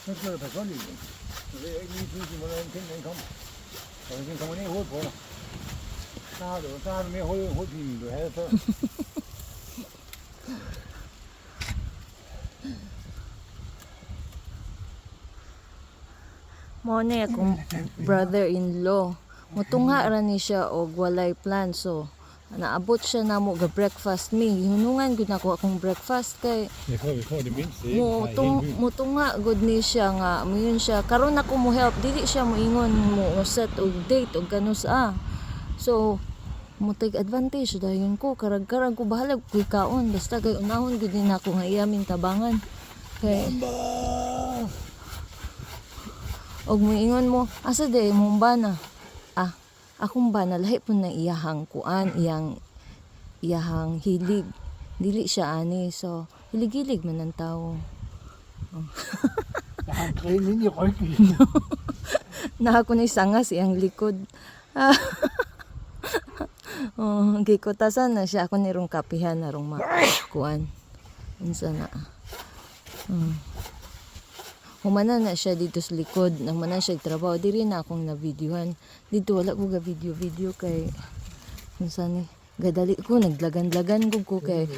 那是他说的，你们天天看，我已经看过你活泼了，啥都没活皮都还是这。Mo na akong brother-in-law. Mutungha ra ni siya og walay plan, so naabot siya na mo ga breakfast me. Hinungan gud nako akong breakfast kay Vi får det minste. mutungha gud ni siya nga mayon siya karon ako mo help dili siya moingon mo set og date og kanus so mo take advantage dayon ko karag-karag ko bahala ko kaon basta kay unahon gud ni nako nga iyamin tabangan kay og moingon mo asa day mong bana akong bana lahi po na iyahang kuan iyahang hilig dili siya ani so hilig-hilig man ang tao. Kainin niyo ko. Na ako na sangas iyang likod. Gikutasan na siya ako nirong kapihan narong makuan. Unsa na. Humana na siya dito sa likod, nang manan siya trabaho, diri na akong na-videohan. Dito wala ko ga video kay unsa ni gadali ko naglagan-lagan ko kay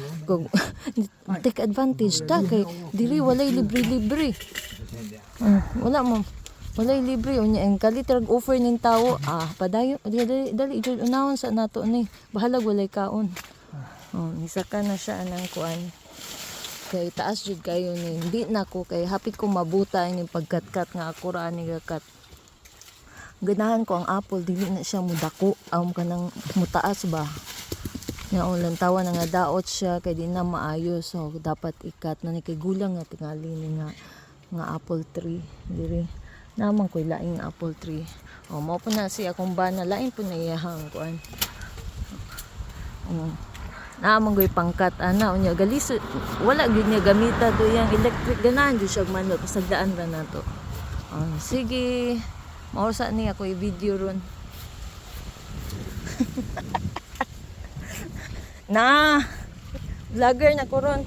take advantage ta kay diri walay libre-libre. Walay libre unya ang kalitrag offer ning tawo padayon dali jud unahon sa nato ni bahalag walay kaon. Nisaka na siya anang kuan. Kay taas jud kayo ni hindi na ko kay hapit ko mabuta ini pagkatkat nga ako ra ni gakat. Ganahan ko ang apple dili na siya mudako kanang mutaas ba. Nga ulan tawa na nga daot siya kay di na maayo so dapat ikat na ni kay gulang nga tingali ni nga apple tree diri naman koy laing apple tree mao po na siya akong bana lain po na iyahang kuan naman koy pangkat ana unya galis wala gyud niya gamita to yang electric ganahan gyud siya manot pasagdaan ra nato sige mao sa ni ako i-video ron. Na vlogger na ko ron.